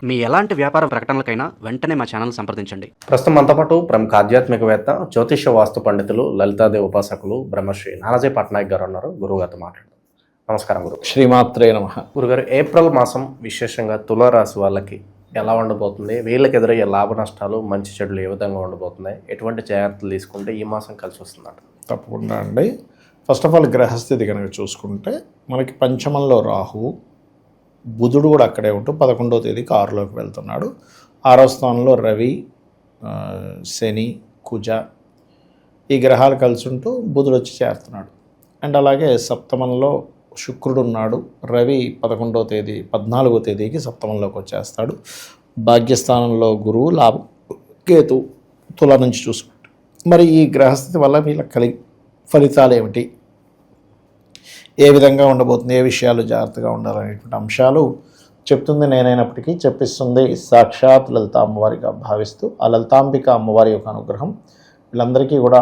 మీ ఎలాంటి వ్యాపార ప్రకటనలకైనా వెంటనే మా ఛానల్ సంప్రదించండి. ప్రస్తుతం మనతో పాటు ప్రముఖ ఆధ్యాత్మికవేత్త, జ్యోతిష వాస్తు పండితులు, లలితాదేవి ఉపాసకులు బ్రహ్మశ్రీ నానాజీ పట్నాయక్ గారు ఉన్నారు. గురువుగారితో మాట్లాడదాం. నమస్కారం గురు. శ్రీమాత్రే నమః. గురుగారు, ఏప్రిల్ మాసం విశేషంగా తులారాశి వాళ్ళకి ఎలా ఉండబోతుంది? వీళ్ళకి ఎదురయ్యే లాభ నష్టాలు, మంచి చెడులు ఏ విధంగా ఉండబోతున్నాయి? ఎటువంటి జాగ్రత్తలు తీసుకుంటే ఈ మాసం కలిసి వస్తుందంట? తప్పకుండా అండి. ఫస్ట్ ఆఫ్ ఆల్ గ్రహస్థితి కనుక చూసుకుంటే మనకి పంచమంలో రాహువు, బుధుడు కూడా అక్కడే ఉంటూ 11వ తేదీకి 6లోకి వెళ్తున్నాడు. 6వ స్థానంలో రవి, శని, కుజ ఈ గ్రహాలు కలిసి ఉంటూ బుధుడు వచ్చి చేరుతున్నాడు. అండ్ అలాగే సప్తమంలో శుక్రుడు ఉన్నాడు. రవి 14వ తేదీకి సప్తమంలోకి వచ్చేస్తాడు. భాగ్యస్థానంలో గురువు, లాభం కేతు తుల నుంచి చూసుకుంటాడు. మరి ఈ గ్రహస్థితి వల్ల వీళ్ళ ఫలితాలు ఏమిటి, ఏ విధంగా ఉండబోతుంది, ఏ విషయాలు జాగ్రత్తగా ఉండాలనేటువంటి అంశాలు చెప్తుంది నేనైనప్పటికీ చెప్పిస్తుంది సాక్షాత్ లలితా అమ్మవారిగా భావిస్తూ ఆ లలితాంబిక అమ్మవారి యొక్క అనుగ్రహం వీళ్ళందరికీ కూడా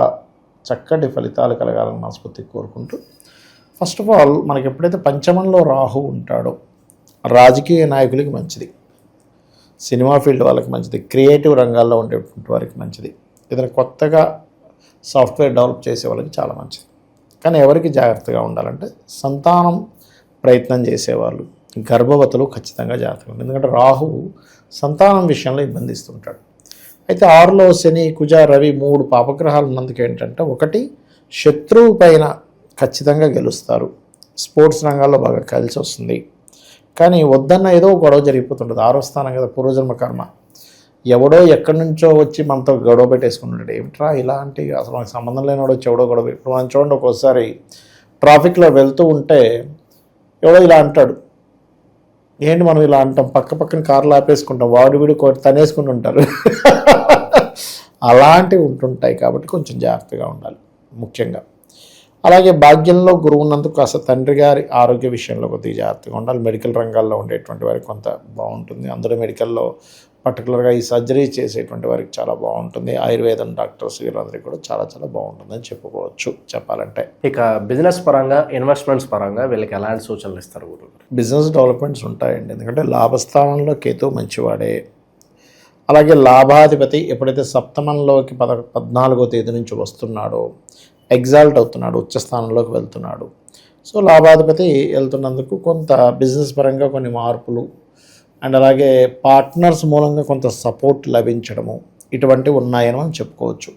చక్కటి ఫలితాలు కలగాలని మనస్ఫూర్తిగా కోరుకుంటూ, ఫస్ట్ ఆఫ్ ఆల్ మనకి ఎప్పుడైతే పంచమంలో రాహు ఉంటాడో రాజకీయ నాయకులకి మంచిది, సినిమా ఫీల్డ్ వాళ్ళకి మంచిది, క్రియేటివ్ రంగాల్లో ఉండేటువంటి వారికి మంచిది, ఏదైనా కొత్తగా సాఫ్ట్వేర్ డెవలప్ చేసే వాళ్ళకి చాలా మంచిది. కానీ ఎవరికి జాగ్రత్తగా ఉండాలంటే సంతానం ప్రయత్నం చేసేవాళ్ళు, గర్భవతులు ఖచ్చితంగా జాగ్రత్తగా ఉండాలి. ఎందుకంటే రాహువు సంతానం విషయంలో ఇబ్బందిస్తుంటాడు. అయితే 6లో శని, కుజ, రవి 3 పాపగ్రహాలు ఉన్నందుకు ఏంటంటే, ఒకటి శత్రువు పైన ఖచ్చితంగా గెలుస్తారు, స్పోర్ట్స్ రంగాల్లో బాగా కలిసి వస్తుంది. కానీ వద్దన్న ఏదో గొడవ జరిగిపోతుంటుంది. 6వ స్థానం కదా, పూర్వజన్మ కర్మ. ఎవడో ఎక్కడి నుంచో వచ్చి మనతో గొడవ పెట్టేసుకుంటాడు. ఏమిట్రా ఇలాంటి అసలు మనకు సంబంధం లేనివాడు వచ్చి ఎవడో గొడవ. ఇప్పుడు మనం చూడండి, ఒక్కోసారి ట్రాఫిక్లో వెళ్తూ ఉంటే ఎవడో ఇలా అంటాడు. ఏంటి మనం ఇలా అంటాం, పక్కన కార్లు ఆపేసుకుంటాం, వాడు వీడు తనేసుకుంటుంటారు. అలాంటివి ఉంటుంటాయి. కాబట్టి కొంచెం జాగ్రత్తగా ఉండాలి ముఖ్యంగా. అలాగే భాగ్యంలో గురువు ఉన్నందుకు కాస్త తండ్రి గారి ఆరోగ్య విషయంలో కొద్దిగా జాగ్రత్తగా ఉండాలి. మెడికల్ రంగాల్లో ఉండేటువంటి వారికి కొంత బాగుంటుంది. అందులో మెడికల్లో పర్టికులర్గా ఈ సర్జరీ చేసేటువంటి వారికి చాలా బాగుంటుంది. ఆయుర్వేదం డాక్టర్స్ వీళ్ళందరికీ కూడా చాలా చాలా బాగుంటుందని చెప్పుకోవచ్చు చెప్పాలంటే. ఇక బిజినెస్ పరంగా, ఇన్వెస్ట్మెంట్స్ పరంగా వీళ్ళకి ఎలాంటి సూచనలు ఇస్తారు గురువు? బిజినెస్ డెవలప్మెంట్స్ ఉంటాయండి. ఎందుకంటే లాభస్థానంలో కేతు మంచివాడే. అలాగే లాభాధిపతి ఎప్పుడైతే సప్తమంలోకి 14వ తేదీ నుంచి వస్తున్నాడో ఎగ్జాల్ట్ అవుతున్నాడు, ఉచ్చస్థానంలోకి వెళ్తున్నాడు. సో లాభాధిపతి వెళ్తున్నందుకు కొంత బిజినెస్ పరంగా కొన్ని మార్పులు, అండ్ అలాగే పార్ట్నర్స్ మూలంగా కొంత సపోర్ట్ లభించడము ఇటువంటివి ఉన్నాయని మనం చెప్పుకోవచ్చు.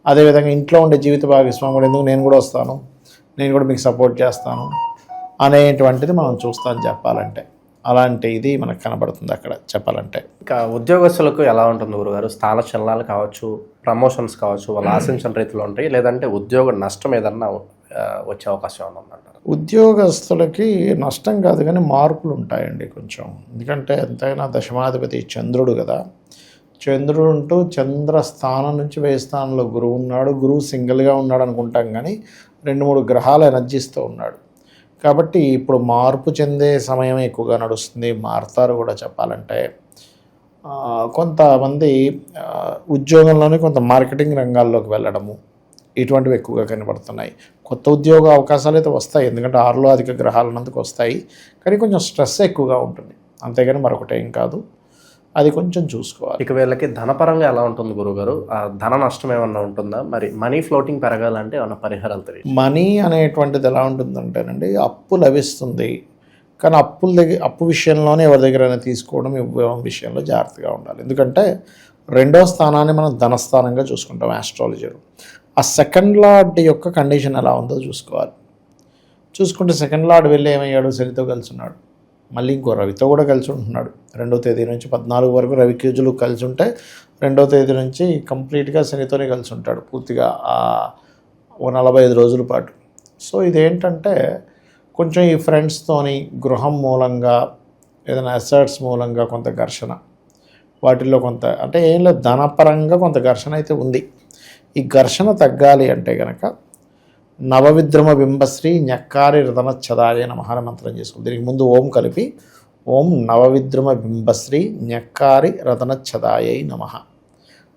అదేవిధంగా ఇంట్లో ఉండే జీవిత భాగస్వామి కూడా ఎందుకు నేను కూడా వస్తాను, నేను కూడా మీకు సపోర్ట్ చేస్తాను అనేటువంటిది మనం చూస్తాను చెప్పాలంటే. అలాంటి ఇది మనకు కనబడుతుంది అక్కడ చెప్పాలంటే. ఇక ఉద్యోగస్తులకు ఎలా ఉంటుంది గురుగారు? స్థాన చలనాలు కావచ్చు, ప్రమోషన్స్ కావచ్చు, వాళ్ళు ఆశించిన రీతిలో ఉంటాయి, లేదంటే ఉద్యోగ నష్టం ఏదన్నా వచ్చే అవకాశం ఏమన్నా ఉందంటారు? ఉద్యోగస్తులకి నష్టం కాదు కానీ మార్పులు ఉంటాయండి కొంచెం. ఎందుకంటే ఎంతైనా దశమాధిపతి చంద్రుడు కదా, చంద్రుడు ఉంటూ చంద్ర స్థానం నుంచి 1000 స్థానంలో గురువు ఉన్నాడు. గురువు సింగిల్గా ఉన్నాడు అనుకుంటాం కానీ 2-3 గ్రహాల ఎనర్జీస్తో ఉన్నాడు. కాబట్టి ఇప్పుడు మార్పు చెందే సమయం ఎక్కువగా నడుస్తుంది, మారుతారు కూడా చెప్పాలంటే. కొంతమంది ఉద్యోగంలోనే కొంత మార్కెటింగ్ రంగాల్లోకి వెళ్ళడము ఇటువంటివి ఎక్కువగా కనబడుతున్నాయి. కొత్త ఉద్యోగ అవకాశాలు అయితే వస్తాయి, ఎందుకంటే 6లో అధిక గ్రహాలు ఉన్నందుకు వస్తాయి. కానీ కొంచెం స్ట్రెస్ ఎక్కువగా ఉంటుంది, అంతేగాని మరొకటేం కాదు. అది కొంచెం చూసుకోవాలి. ఇక వీళ్ళకి ధనపరంగా ఎలా ఉంటుంది గురుగారు? ధన నష్టం ఏమన్నా ఉంటుందా? మరి మనీ ఫ్లోటింగ్ పెరగాలంటే ఏమన్నా పరిహారాలు తెలియదు? మనీ అనేటువంటిది ఎలా ఉంటుందంటేనండి, అప్పు లభిస్తుంది కానీ అప్పు విషయంలోనే ఎవరి దగ్గరైనా తీసుకోవడం, ఇవ్వడం విషయంలో జాగ్రత్తగా ఉండాలి. ఎందుకంటే 2వ స్థానాన్ని మనం ధనస్థానంగా చూసుకుంటాం ఆస్ట్రాలజీలో. ఆ సెకండ్ లార్డ్ యొక్క కండిషన్ ఎలా ఉందో చూసుకోవాలి. చూసుకుంటే సెకండ్ లార్డ్ వెళ్ళి ఏమయ్యాడు, శనితో కలిసి ఉన్నాడు. మళ్ళీ ఇంకో రవితో కూడా కలిసి ఉంటున్నాడు. 2వ తేదీ నుంచి 14 వరకు రవి కేజులు కలిసి ఉంటే 2వ తేదీ నుంచి కంప్లీట్గా శనితోనే కలిసి ఉంటాడు పూర్తిగా 45 రోజుల పాటు. సో ఇదేంటంటే కొంచెం ఈ ఫ్రెండ్స్తోని గృహం మూలంగా, ఏదైనా అసెట్స్ మూలంగా కొంత ఘర్షణ, వాటిల్లో కొంత అంటే ఏం లేదు, ధనపరంగా కొంత ఘర్షణ అయితే ఉంది. ఈ ఘర్షణ తగ్గాలి అంటే కనుక నవవిద్రమ బింబశ్రీ ఞక్కారి రతనచ్చదాయ నమః అనే మంత్రం చేసుకోవాలి. దీనికి ముందు ఓం కలిపి ఓం నవవిద్రమ బింబశ్రీ ఞక్కారి రతనచ్చదాయై నమః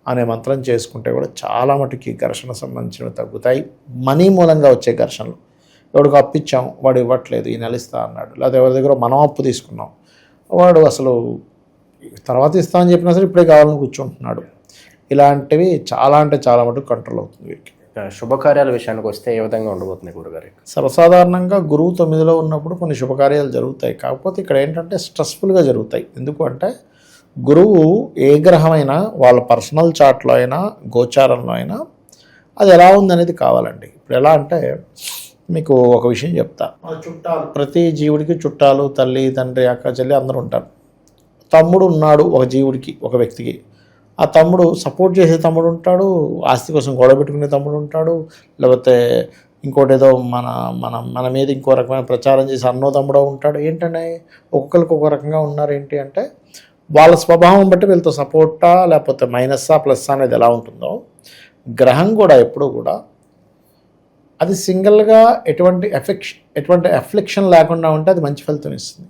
అనే మంత్రం చేసుకుంటే కూడా చాలా మటుకి ఘర్షణ సంబంధించినవి తగ్గుతాయి. మనీ మూలంగా వచ్చే ఘర్షణలు, ఎవడికి అప్పు ఇచ్చాం వాడు ఇవ్వట్లేదు, ఈ నెల ఇస్తా అన్నాడు, లేదా ఎవరి దగ్గర మనం అప్పు తీసుకున్నాం వాడు అసలు తర్వాత ఇస్తా అని చెప్పినా సరే ఇప్పుడే కావాలని కూర్చుంటున్నాడు. ఇలాంటివి చాలా అంటే చాలా మటుకు కంట్రోల్ అవుతుంది వీరికి. ఇక శుభకార్యాల విషయానికి వస్తే ఏ విధంగా ఉండబోతుంది గురుగారు? సర్వసాధారణంగా గురువు 9లో ఉన్నప్పుడు కొన్ని శుభకార్యాలు జరుగుతాయి. కాకపోతే ఇక్కడ ఏంటంటే స్ట్రెస్ఫుల్గా జరుగుతాయి. ఎందుకు అంటే గురువు ఏ గ్రహమైనా వాళ్ళ పర్సనల్ చార్ట్లో అయినా గోచారంలో అయినా అది ఎలా ఉందనేది కావాలండి. ఇప్పుడు ఎలా అంటే మీకు ఒక విషయం చెప్తా. చుట్టాలు, ప్రతి జీవుడికి చుట్టాలు, తల్లి తండ్రి అక్క చెల్లి అందరూ ఉంటారు. తమ్ముడు ఉన్నాడు ఒక జీవుడికి, ఒక వ్యక్తికి. ఆ తమ్ముడు సపోర్ట్ చేసే తమ్ముడు ఉంటాడు, ఆస్తి కోసం గొడవ పెట్టుకునే తమ్ముడు ఉంటాడు, లేకపోతే ఇంకోటి ఏదో మన మన మన మీద ఇంకో రకమైన ప్రచారం చేసి అన్నో తమ్ముడో ఉంటాడు. ఏంటంటే ఒక్కొక్కరికి ఒక రకంగా ఉన్నారు. ఏంటి అంటే వాళ్ళ స్వభావం బట్టి వీళ్ళతో సపోర్టా లేకపోతే మైనస్సా ప్లస్సా అనేది ఎలా ఉంటుందో, గ్రహం కూడా ఎప్పుడూ కూడా అది సింగిల్గా ఎటువంటి అఫ్లిక్షన్ లేకుండా ఉంటే అది మంచి ఫలితం ఇస్తుంది.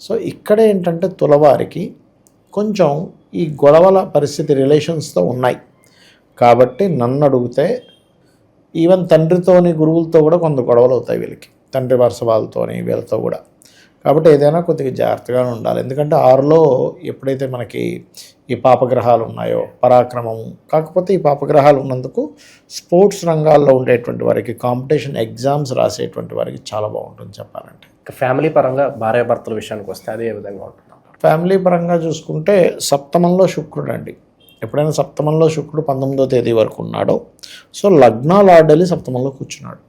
సో ఇక్కడ ఏంటంటే తులవారికి కొంచెం ఈ గొడవల పరిస్థితి రిలేషన్స్తో ఉన్నాయి. కాబట్టి నన్ను అడిగితే ఈవెన్ తండ్రితోని గురువులతో కూడా కొంత గొడవలు అవుతాయి వీళ్ళకి, తండ్రి వరుస వాళ్ళతోని వీళ్ళతో కూడా. కాబట్టి ఏదైనా కొద్దిగా జాగ్రత్తగానే ఉండాలి. ఎందుకంటే 6లో ఎప్పుడైతే మనకి ఈ పాపగ్రహాలు ఉన్నాయో పరాక్రమం, కాకపోతే ఈ పాపగ్రహాలు ఉన్నందుకు స్పోర్ట్స్ రంగాల్లో ఉండేటువంటి వారికి, కాంపిటీషన్ ఎగ్జామ్స్ రాసేటువంటి వారికి చాలా బాగుంటుంది చెప్పాలంటే. ఇక ఫ్యామిలీ పరంగా భార్యాభర్తల విషయానికి వస్తే అది ఏ విధంగా ఉంటుంది? ఫ్యామిలీ పరంగా చూసుకుంటే సప్తమంలో శుక్రుడు అండి. ఎప్పుడైనా సప్తమంలో శుక్రుడు 19వ తేదీ వరకు ఉన్నాడో, సో లగ్నాలు ఆడలి సప్తమంలో కూర్చున్నాడు.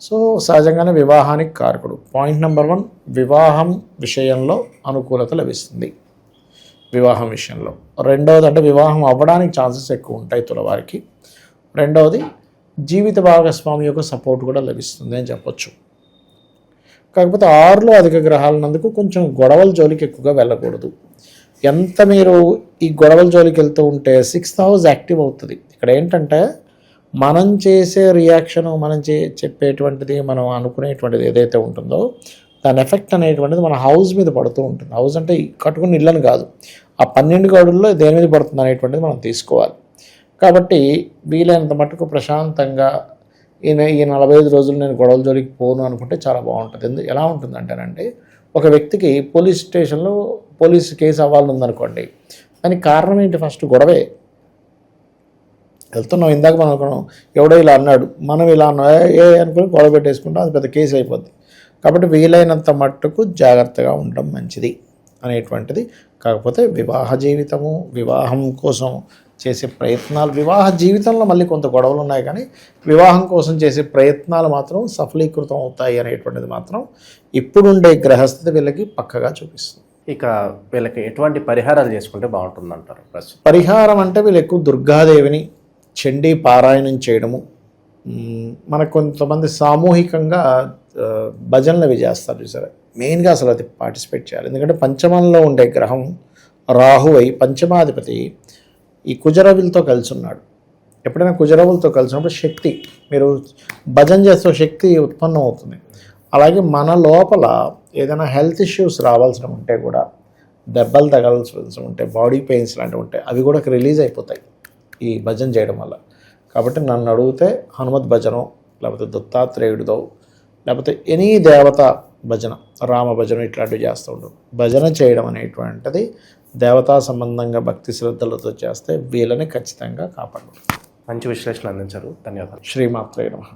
సో సహజంగానే వివాహానికి కారకుడు. పాయింట్ నెంబర్ 1, వివాహం విషయంలో అనుకూలత లభిస్తుంది. వివాహం విషయంలో రెండవది అంటే వివాహం అవ్వడానికి ఛాన్సెస్ ఎక్కువ ఉంటాయి తులవారికి. రెండవది జీవిత భాగస్వామి యొక్క సపోర్ట్ కూడా లభిస్తుంది అని చెప్పొచ్చు. కాకపోతే 6లో అధిక గ్రహాలు ఉన్నందుకు కొంచెం గొడవల జోలికి ఎక్కువగా వెళ్ళకూడదు. ఎంత మీరు ఈ గొడవల జోలికి వెళ్తూ ఉంటే 6th హౌస్ యాక్టివ్ అవుతుంది. ఇక్కడ ఏంటంటే మనం చేసే రియాక్షను, మనం చెప్పేటువంటిది, మనం అనుకునేటువంటిది ఏదైతే ఉంటుందో దాని ఎఫెక్ట్ అనేటువంటిది మన హౌస్ మీద పడుతూ ఉంటుంది. హౌస్ అంటే కట్టుకున్న ఇళ్ళని కాదు, ఆ 12 గడుల్లో దేని మీద పడుతుంది అనేటువంటిది మనం తీసుకోవాలి. కాబట్టి వీలైనంత మట్టుకు ప్రశాంతంగా ఈ 45 రోజులు నేను గొడవల జోలికి పోను అనుకుంటే చాలా బాగుంటుంది. ఎలా ఉంటుందంటేనండి, ఒక వ్యక్తికి పోలీస్ స్టేషన్లో పోలీసు కేసు అవ్వాలని ఉందనుకోండి, దానికి కారణం ఏంటి? ఫస్ట్ గొడవే. వెళ్తున్నాం, ఇందాక మనం అనుకున్నాం ఎవడో ఇలా అన్నాడు, మనం ఇలా అన్నా అనుకుని గొడవ పెట్టేసుకుంటాం, అది పెద్ద కేసు అయిపోద్ది. కాబట్టి వీలైనంత మట్టుకు జాగ్రత్తగా ఉండడం మంచిది అనేటువంటిది. కాకపోతే వివాహ జీవితము, వివాహం కోసం చేసే ప్రయత్నాలు, వివాహ జీవితంలో మళ్ళీ కొంత గొడవలు ఉన్నాయి, కానీ వివాహం కోసం చేసే ప్రయత్నాలు మాత్రం సఫలీకృతం అవుతాయి అనేటువంటిది మాత్రం ఇప్పుడుండే గ్రహస్థితి వీళ్ళకి పక్కగా చూపిస్తుంది. ఇక వీళ్ళకి ఎటువంటి పరిహారాలు చేసుకుంటే బాగుంటుందంటారు? పరిహారం అంటే వీళ్ళు ఎక్కువ దుర్గాదేవిని చండీ పారాయణం చేయడము. మనకు కొంతమంది సామూహికంగా భజనలు అవి చేస్తారు చూసారా, మెయిన్గా అసలు అది పార్టిసిపేట్ చేయాలి. ఎందుకంటే పంచమంలో ఉండే గ్రహం రాహువై పంచమాధిపతి ఈ కుజరవులతో కలిసి ఉన్నాడు. ఎప్పుడైనా కుజరవులతో కలిసినప్పుడు శక్తి, మీరు భజన చేస్తే శక్తి ఉత్పన్నం అవుతుంది. అలాగే మన లోపల ఏదైనా హెల్త్ ఇష్యూస్ రావాల్సి ఉంటే కూడా, దెబ్బలు తగలాల్సి ఉంటే, బాడీ పెయిన్స్ లాంటివి ఉంటే అవి కూడా రిలీజ్ అయిపోతాయి ఈ భజన చేయడం వల్ల. కాబట్టి నన్ను అడిగితే హనుమత్ భజనో, లేకపోతే దత్తాత్రేయుడిదో, లేకపోతే ఎనీ దేవత భజన, రామ భజన ఇట్లాంటివి చేస్తూ ఉంటాం. భజన చేయడం అనేటువంటిది దేవతా సంబంధంగా భక్తి శ్రద్ధలతో చేస్తే వీళ్ళని ఖచ్చితంగా కాపాడు. మంచి విశ్లేషణ అందించారు, ధన్యవాదాలు. శ్రీమాత్రే నమః.